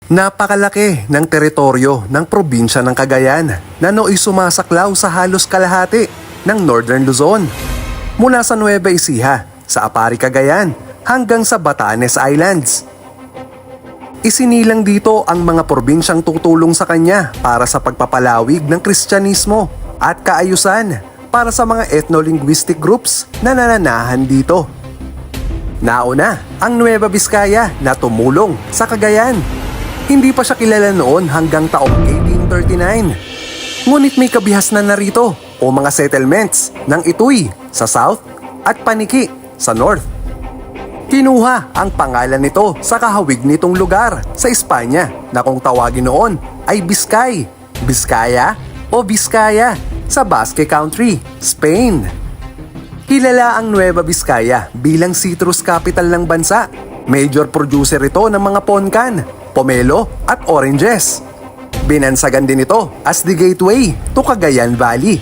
Napakalaki ng teritoryo ng probinsya ng Cagayan na nooy sumasaklaw sa halos kalahati ng Northern Luzon. Mula sa Nueva Ecija, sa Apari, Cagayan hanggang sa Batanes Islands. Isinilang dito ang mga probinsyang tutulong sa kanya para sa pagpapalawig ng Kristyanismo at kaayusan para sa mga ethno-linguistic groups na nananahan dito. Nauna ang Nueva Vizcaya na tumulong sa Cagayan. Hindi pa siya kilala noon hanggang taong 1839. Ngunit may kabihasnan na rito o mga settlements ng Ituy sa south at Paniki sa north. Kinuha ang pangalan nito sa kahawig nitong lugar sa Espanya na kung tawagin noon ay Biscay, Vizcaya o Vizcaya sa Basque Country, Spain. Kilala ang Nueva Vizcaya bilang citrus capital ng bansa. Major producer ito ng mga ponkan, pomelo at oranges. Binansagan din ito as the gateway to Cagayan Valley.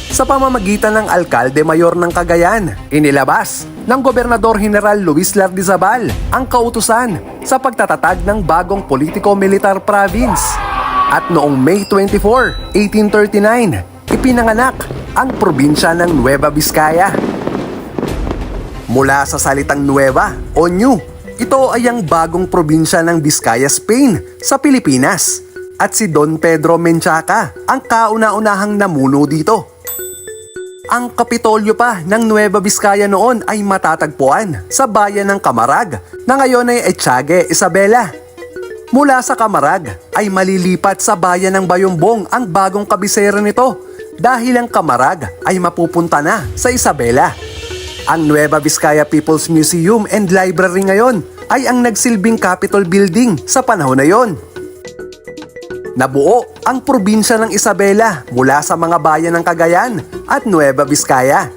Sa pamamagitan ng alkalde mayor ng Cagayan, inilabas ng Gobernador General Luis Lardizabal ang kautusan sa pagtatatag ng bagong politiko-militar province. At noong May 24, 1839, ipinanganak ang probinsya ng Nueva Vizcaya. Mula sa salitang Nueva o New, ito ay ang bagong probinsya ng Vizcaya, Spain sa Pilipinas. At si Don Pedro Menchaca ang kauna-unahang namuno dito. Ang kapitolyo pa ng Nueva Vizcaya noon ay matatagpuan sa bayan ng Camarag na ngayon ay Etiague, Isabela. Mula sa Camarag ay malilipat sa bayan ng Bayombong ang bagong kabisera nito dahil ang Camarag ay mapupunta na sa Isabela. Ang Nueva Vizcaya People's Museum and Library ngayon ay ang nagsilbing Capitol Building sa panahon na yon. Nabuo ang probinsya ng Isabela mula sa mga bayan ng Cagayan at Nueva Vizcaya.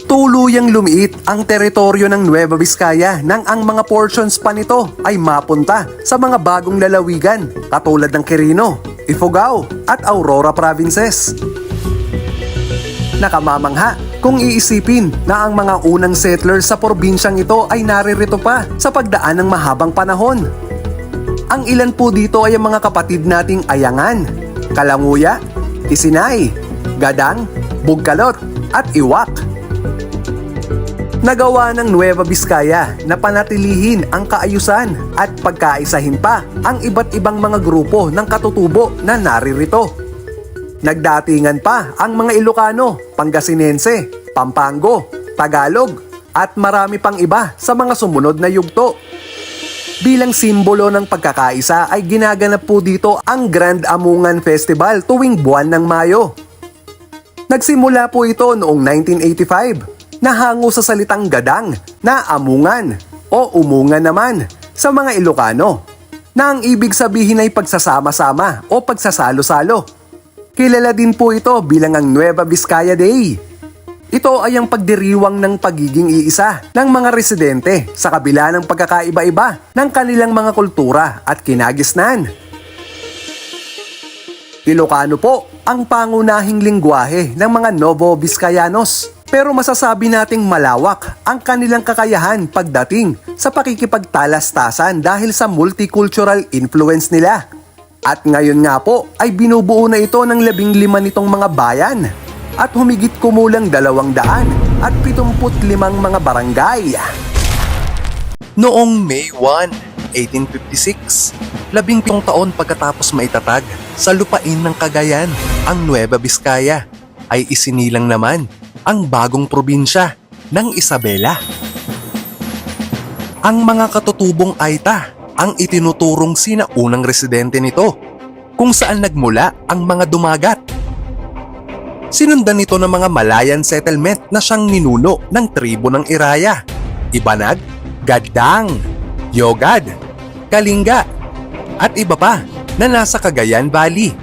Tuluyang lumiit ang teritoryo ng Nueva Vizcaya nang ang mga portions pa nito ay mapunta sa mga bagong lalawigan katulad ng Quirino, Ifugao at Aurora provinces. Nakamamangha kung iisipin na ang mga unang settlers sa probinsyang ito ay naririto pa sa pagdaan ng mahabang panahon. Ang ilan po dito ay ang mga kapatid nating Ayangan, Kalanguya, Isinay, Gadang, Bugkalot at Iwak. Nagawa ng Nueva Vizcaya na panatilihin ang kaayusan at pagkaisahin pa ang iba't ibang mga grupo ng katutubo na naririto. Nagdatingan pa ang mga Ilocano, Pangasinense, Pampango, Tagalog at marami pang iba sa mga sumunod na yugto. Bilang simbolo ng pagkakaisa ay ginaganap po dito ang Grand Amungan Festival tuwing buwan ng Mayo. Nagsimula po ito noong 1985 na hango sa salitang gadang na amungan o umungan naman sa mga Ilocano na ang ibig sabihin ay pagsasama-sama o pagsasalo-salo. Kilala din po ito bilang ang Nueva Vizcaya Day. Ito ay ang pagdiriwang ng pagiging iisa ng mga residente sa kabila ng pagkakaiba-iba ng kanilang mga kultura at kinagisnan. Ilocano po ang pangunahing lingwahe ng mga Novo Vizcayanos, pero masasabi nating malawak ang kanilang kakayahan pagdating sa pakikipagtalastasan dahil sa multicultural influence nila. At ngayon nga po ay binubuo na ito ng 15 nitong mga bayan at humigit kumulang 275 mga barangay. Noong May 1, 1856, 17 taon pagkatapos maitatag sa lupain ng Cagayan, ang Nueva Vizcaya, ay isinilang naman ang bagong probinsya ng Isabela. Ang mga katutubong Aita ang itinuturong sinaunang residente nito, kung saan nagmula ang mga dumagat. Sinundan nito ng mga Malayan settlement na siyang ninuno ng tribo ng Iraya, Ibanag, Gadang, Yogad, Kalinga, at iba pa na nasa Cagayan Valley.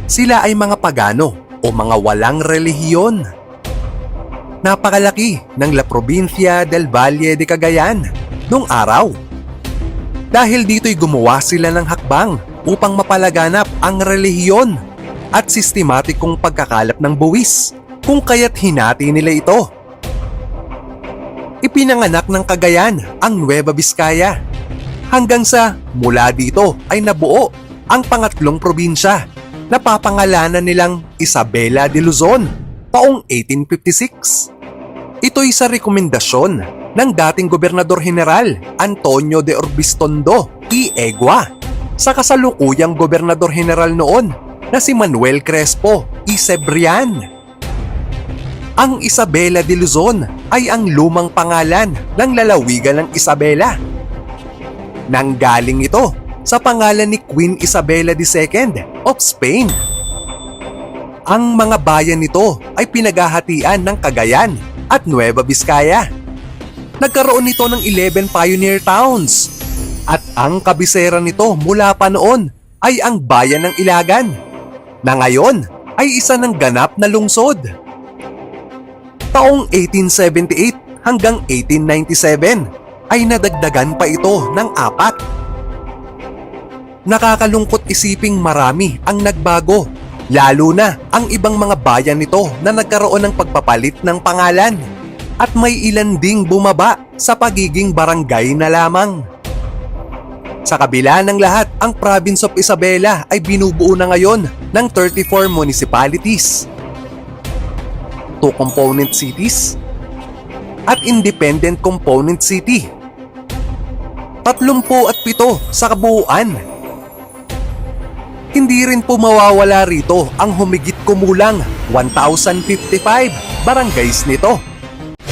Sila ay mga pagano o mga walang relihiyon. Napakalaki ng La Provincia del Valle de Cagayan noong araw. Dahil dito'y gumawa sila ng hakbang upang mapalaganap ang relihiyon at sistematikong pagkakalap ng buwis, kung kaya't hinati nila ito. Ipinanganak ng Cagayan ang Nueva Vizcaya Hanggang sa mula dito ay nabuo ang pangatlong probinsya na papangalanan nilang Isabela de Luzon taong 1856. Ito'y sa rekomendasyon ng dating Gobernador General Antonio de Orbistondo y Egua sa kasalukuyang Gobernador General noon na si Manuel Crespo y Cebrian. Ang Isabela de Luzon ay ang lumang pangalan ng lalawigan ng Isabela. Nanggaling ito sa pangalan ni Queen Isabella II of Spain. Ang mga bayan nito ay pinaghahatian ng Cagayan at Nueva Vizcaya. Nagkaroon nito ng 11 pioneer towns at ang kabisera nito mula pa noon ay ang bayan ng Ilagan na ngayon ay isa ng ganap na lungsod. Taong 1878 hanggang 1897 ay nadagdagan pa ito ng 4. Nakakalungkot isiping marami ang nagbago, lalo na ang ibang mga bayan nito na nagkaroon ng pagpapalit ng pangalan at may ilan ding bumaba sa pagiging barangay na lamang. Sa kabila ng lahat, ang Province of Isabela ay binubuo na ngayon ng 34 municipalities, 2 component cities, at independent component city. 37 sa kabuuan. Hindi rin po mawawala rito ang humigit kumulang 1,055 barangays nito.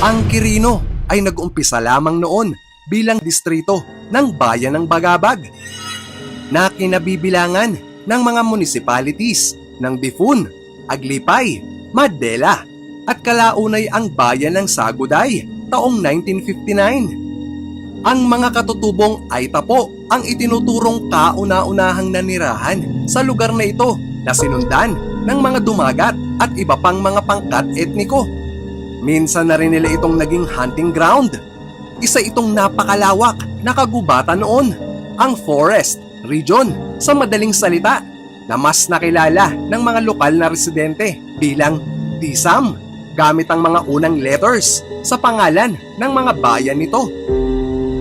Ang Quirino ay nag-umpisa lamang noon bilang distrito ng bayan ng Bagabag na kinabibilangan ng mga municipalities ng Difun, Aglipay, Madela at kalaunay ang bayan ng Saguday taong 1959. Ang mga katutubong Aita po ang itinuturong kauna-unahang nanirahan sa lugar na ito na sinundan ng mga dumagat at iba pang mga pangkat etniko. Minsan na rin nila itong naging hunting ground. Isa itong napakalawak na kagubatan noon, ang Forest Region sa madaling salita, na mas nakilala ng mga lokal na residente bilang DSAM gamit ang mga unang letters sa pangalan ng mga bayan nito.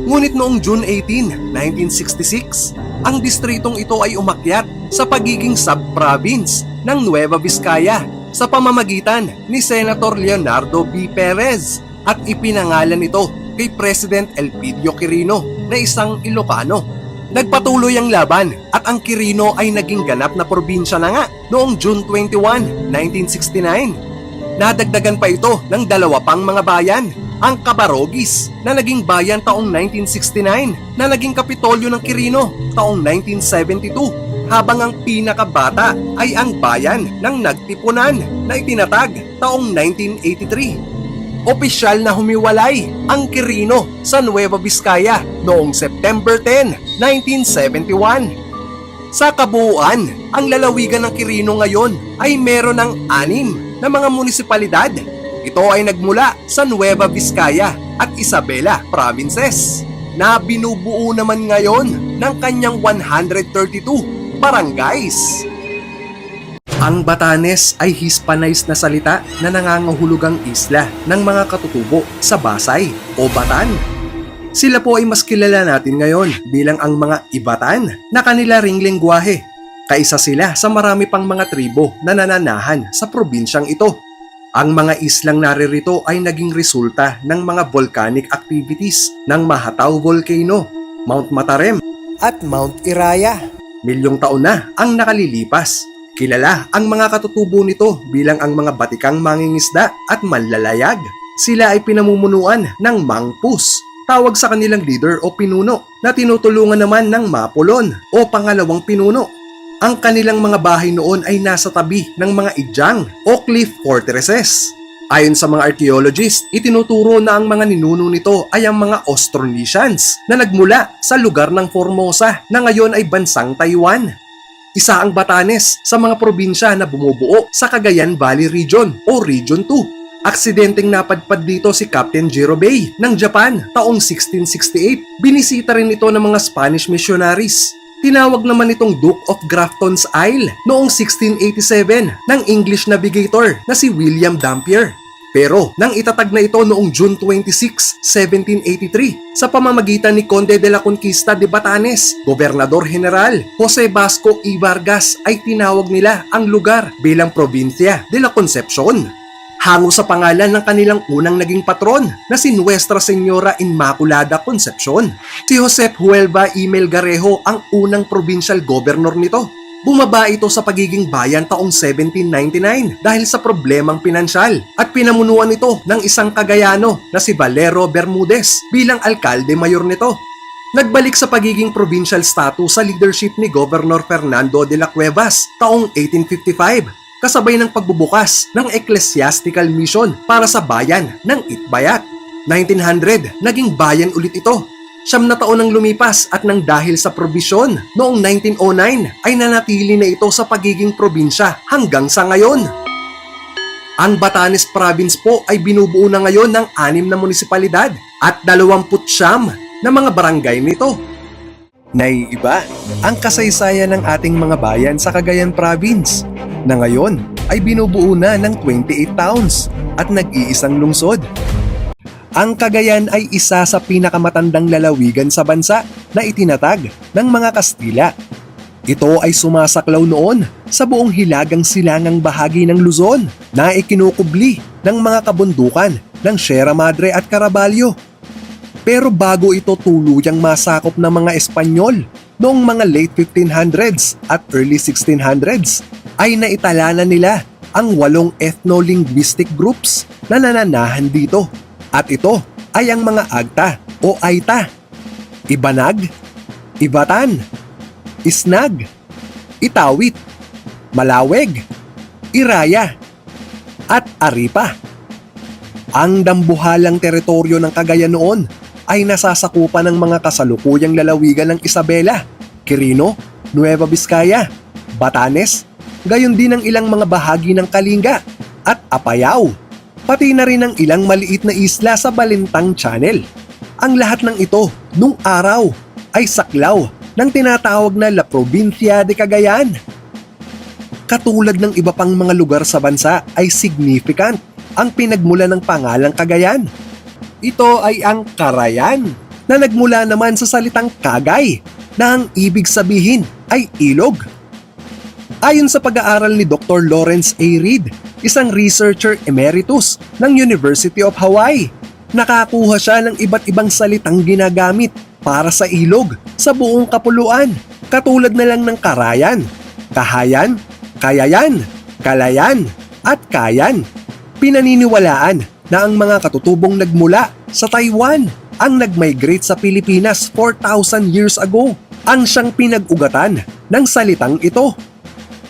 Ngunit noong June 18, 1966, ang distritong ito ay umakyat sa pagiging sub-province ng Nueva Vizcaya sa pamamagitan ni Senator Leonardo B. Perez at ipinangalan ito kay President Elpidio Quirino na isang Ilocano. Nagpatuloy ang laban at ang Quirino ay naging ganap na probinsya na nga noong June 21, 1969. Nadagdagan pa ito ng 2 pang mga bayan, ang Cabarogis na naging bayan taong 1969 na naging kapitolyo ng Quirino taong 1972, habang ang pinakabata ay ang bayan ng Nagtipunan na itinatag taong 1983. Opisyal na humiwalay ang Quirino sa Nueva Vizcaya noong September 10, 1971. Sa kabuuan, ang lalawigan ng Quirino ngayon ay meron ng 6 na mga munisipalidad. Ito ay nagmula sa Nueva Vizcaya at Isabela provinces na binubuo naman ngayon ng kanyang 132 barangays. Ang Batanes ay Hispanized na salita na nangangahulugang isla ng mga katutubo sa Basay o Batan. Sila po ay mas kilala natin ngayon bilang ang mga Ibatan na kanila ring lengguwahe. Kaisa sila sa marami pang mga tribo na nananahan sa probinsyang ito. Ang mga islang naririto ay naging resulta ng mga volcanic activities ng Mahatao Volcano, Mount Matarem at Mount Iraya. Milyong taon na ang nakalilipas. Kilala ang mga katutubo nito bilang ang mga batikang mangingisda at manlalayag. Sila ay pinamumunuan ng Mangpus, tawag sa kanilang leader o pinuno, na tinutulungan naman ng Mapolon o pangalawang pinuno. Ang kanilang mga bahay noon ay nasa tabi ng mga idyang o cliff fortresses. Ayon sa mga archaeologists, itinuturo na ang mga ninuno nito ay ang mga Austronesians na nagmula sa lugar ng Formosa na ngayon ay bansang Taiwan. Isa ang Batanes sa mga probinsya na bumubuo sa Cagayan Valley Region o Region 2. Aksidenteng napadpad dito si Captain Jirobei ng Japan taong 1668. Binisita rin ito ng mga Spanish missionaries. Tinawag naman itong Duke of Grafton's Isle noong 1687 ng English navigator na si William Dampier. Pero nang itatag na ito noong June 26, 1783 sa pamamagitan ni Conde de la Conquista de Batanes, Gobernador General Jose Vasco y Vargas ay tinawag nila ang lugar bilang Provincia de la Concepcion. Hango sa pangalan ng kanilang unang naging patron na si Nuestra Señora Inmaculada Concepcion. Si Josep Huelva y Melgarejo ang unang provincial governor nito. Bumaba ito sa pagiging bayan taong 1799 dahil sa problemang pinansyal at pinamunuan ito ng isang Cagayano na si Valero Bermudez bilang alkalde mayor nito. Nagbalik sa pagiging provincial status sa leadership ni Governor Fernando de la Cuevas taong 1855 kasabay ng pagbubukas ng ecclesiastical mission para sa bayan ng Itbayat. 1900, naging bayan ulit ito. 9 na taon ang lumipas at nang dahil sa probisyon, noong 1909 ay nanatili na ito sa pagiging probinsya hanggang sa ngayon. Ang Batanes Province po ay binubuo na ngayon ng 6 na munisipalidad at 29 na mga barangay nito. Naiiba ang kasaysayan ng ating mga bayan sa Cagayan Province na ngayon ay binubuo na ng 28 towns at nag-iisang lungsod. Ang Cagayan ay isa sa pinakamatandang lalawigan sa bansa na itinatag ng mga Kastila. Ito ay sumasaklaw noon sa buong hilagang silangang bahagi ng Luzon na ikinukubli ng mga kabundukan ng Sierra Madre at Caraballo. Pero bago ito tuluyang masakop ng mga Espanyol noong mga late 1500s at early 1600s, ay naitala na nila ang 8 ethno-linguistic groups na nananahan dito. At ito ay ang mga Agta o Aita, Ibanag, Ibatan, Isnag, Itawit, Malaweg, Iraya, at Aripa. Ang dambuhalang teritoryo ng Cagayan noon ay nasasakupan ng mga kasalukuyang lalawigan ng Isabela, Quirino, Nueva Vizcaya, Batanes, gayon din ang ilang mga bahagi ng Kalinga at Apayao. Pati na rin ang ilang maliit na isla sa Balintang Channel. Ang lahat ng ito, nung araw, ay saklaw ng tinatawag na La Provincia de Cagayan. Katulad ng iba pang mga lugar sa bansa ay significant ang pinagmula ng pangalang Cagayan. Ito ay ang Carayan na nagmula naman sa salitang Kagay na ang ibig sabihin ay ilog. Ayon sa pag-aaral ni Dr. Lawrence A. Reed, isang researcher emeritus ng University of Hawaii, nakakuha siya ng iba't ibang salitang ginagamit para sa ilog sa buong kapuluan, katulad na lang ng Karayan, Kahayan, Kayayan, Kalayan, at Kayan. Pinaniniwalaan na ang mga katutubong nagmula sa Taiwan ang nag-migrate sa Pilipinas 4,000 years ago ang siyang pinag-ugatan ng salitang ito.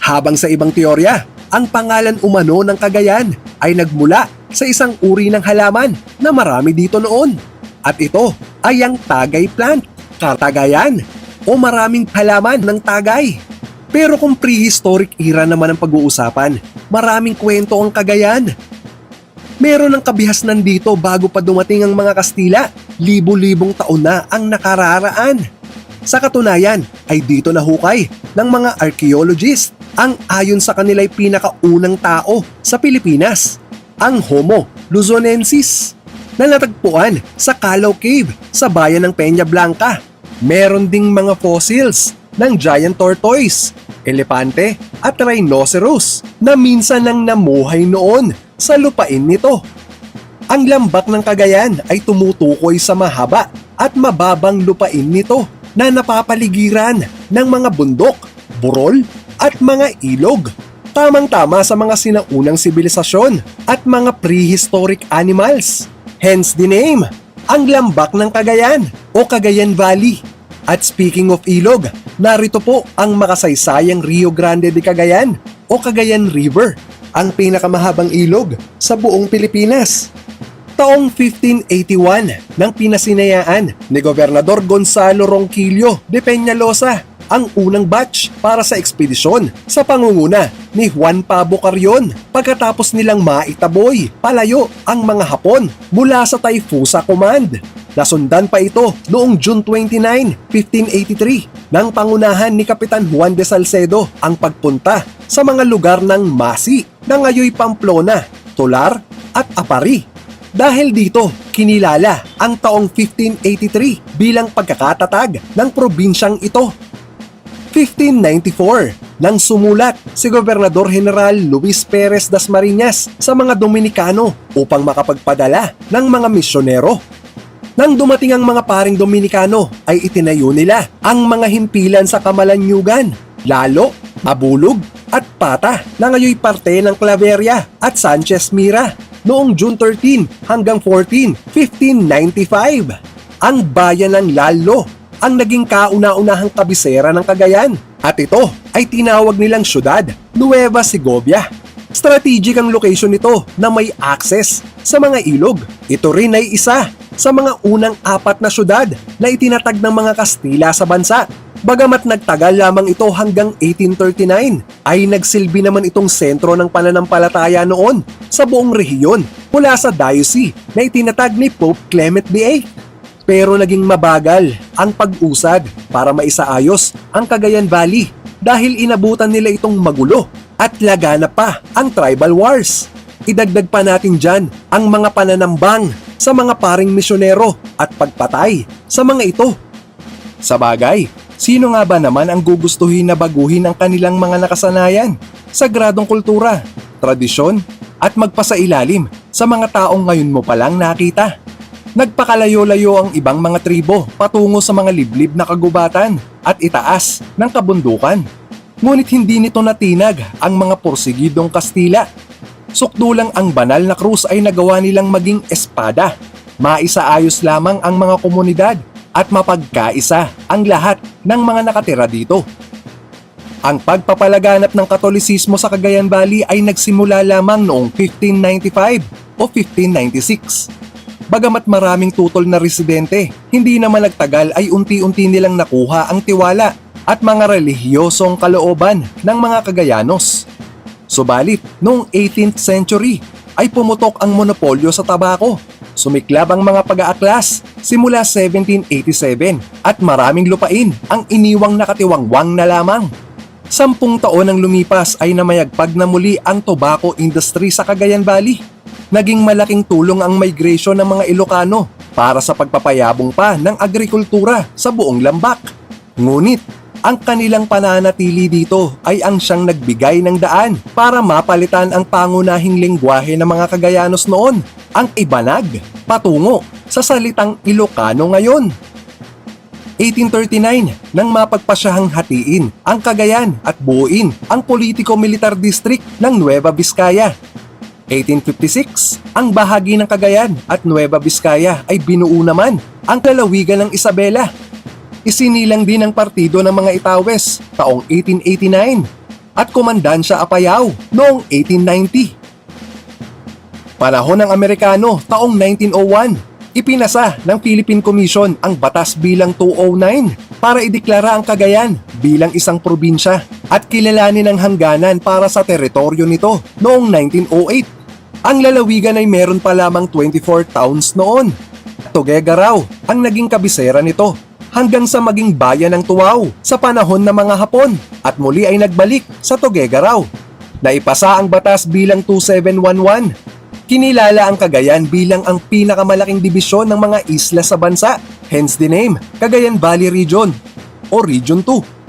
Habang sa ibang teorya, ang pangalan umano ng Cagayan ay nagmula sa isang uri ng halaman na marami dito noon. At ito ay ang tagay plant, Katagayan, o maraming halaman ng tagay. Pero kung prehistoric era naman ang pag-uusapan, maraming kwento ang Cagayan. Meron ng kabihasnan dito bago pa dumating ang mga Kastila, libo-libong taon na ang nakararaan. Sa katunayan ay dito nahukay ng mga archaeologist ang ayon sa kanila'y pinakaunang tao sa Pilipinas, ang Homo luzonensis, na natagpuan sa Calao Cave sa bayan ng Peña Blanca. Meron ding mga fossils ng giant tortoise, elepante at rhinoceros na minsan nang namuhay noon sa lupain nito. Ang lambak ng Cagayan ay tumutukoy sa mahaba at mababang lupain nito na napapaligiran ng mga bundok, burol, at mga ilog. Tamang-tama sa mga sinaunang sibilisasyon at mga prehistoric animals. Hence the name, ang lambak ng Cagayan o Cagayan Valley. At speaking of ilog, narito po ang makasaysayang Rio Grande de Cagayan o Cagayan River, ang pinakamahabang ilog sa buong Pilipinas. Taong 1581 nang pinasinayaan ni Gobernador Gonzalo Ronquillo de Peñalosa ang unang batch para sa ekspedisyon sa pangunguna ni Juan Pablo Carrion pagkatapos nilang maitaboy palayo ang mga Hapon mula sa Taifusa Command. Nasundan pa ito noong June 29, 1583 nang pangunahan ni Kapitan Juan de Salcedo ang pagpunta sa mga lugar ng Masi na ngayoy Pamplona, Tolar, at Apari. Dahil dito, kinilala ang taong 1583 bilang pagkakatatag ng probinsyang ito. 1594 nang sumulat si Gobernador General Luis Perez Dasmariñas sa mga Dominikano upang makapagpadala ng mga misyonero. Nang dumating ang mga paring Dominikano ay itinayo nila ang mga himpilan sa Kamalanyugan, Lalo, Abulog at Pata na ngayoy parte ng Claveria at Sanchez Mira noong June 13 hanggang 14, 1595. Ang bayan ng Lalo ang naging kauna-unahang kabisera ng Cagayan at ito ay tinawag nilang syudad Nueva Segovia. Strategic ang location nito na may access sa mga ilog. Ito rin ay isa sa mga unang 4 na syudad na itinatag ng mga Kastila sa bansa. Bagamat nagtagal lamang ito hanggang 1839, ay nagsilbi naman itong sentro ng pananampalataya noon sa buong rehiyon mula sa diocese na itinatag ni Pope Clement VIII. Pero naging mabagal ang pag-usad para maisaayos ang Cagayan Valley dahil inabutan nila itong magulo at laganap pa ang tribal wars. Idagdag pa natin dyan ang mga pananambang sa mga paring misyonero at pagpatay sa mga ito. Sa bagay, sino nga ba naman ang gugustuhin na baguhin ang kanilang mga nakasanayan, sagradong kultura, tradisyon at magpasailalim sa mga taong ngayon mo palang nakita? Nagpakalayo-layo ang ibang mga tribo patungo sa mga liblib na kagubatan at itaas ng kabundukan. Ngunit hindi nito natinag ang mga porsigidong Kastila. Sukdulang ang banal na krus ay nagawa nilang maging espada. Maisaayos lamang ang mga komunidad at mapagkaisa ang lahat ng mga nakatira dito. Ang pagpapalaganap ng Katolisismo sa Cagayan Valley ay nagsimula lamang noong 1595 o 1596. Bagamat maraming tutol na residente, hindi naman nagtagal ay unti-unti nilang nakuha ang tiwala at mga relihiyosong kalooban ng mga Cagayanos. Subalit, noong 18th century ay pumutok ang monopolyo sa tabako. Sumiklab ang mga pag-aaklas simula 1787 at maraming lupain ang iniwang nakatiwangwang na lamang. 10 taon ang lumipas ay namayagpag na muli ang tobacco industry sa Cagayan Valley. Naging malaking tulong ang migration ng mga Ilocano para sa pagpapayabong pa ng agrikultura sa buong lambak. Ngunit, ang kanilang pananatili dito ay ang siyang nagbigay ng daan para mapalitan ang pangunahing lengguwahe ng mga Cagayanos noon, ang Ibanag, patungo sa salitang Ilocano ngayon. 1839 nang mapagpasyahang hatiin ang Cagayan at buuin ang politiko-militar district ng Nueva Vizcaya. 1856, ang bahagi ng Cagayan at Nueva Vizcaya ay binuo naman ang lalawigan ng Isabela. Isinilang din ang partido ng mga Itawes taong 1889 at Komandansya Apayao noong 1890. Panahon ng Amerikano taong 1901, ipinasa ng Philippine Commission ang Batas Bilang 209 para ideklara ang Cagayan bilang isang probinsya at kilalanin ang hangganan para sa teritoryo nito noong 1908. Ang lalawigan ay meron pa lamang 24 towns noon. Tuguegarao ang naging kabisera nito hanggang sa maging bayan ng Tuaw sa panahon ng mga Hapon at muli ay nagbalik sa Tuguegarao. Naipasa ang Batas Bilang 2711. Kinilala ang Cagayan bilang ang pinakamalaking dibisyon ng mga isla sa bansa, hence the name Cagayan Valley Region o Region 2.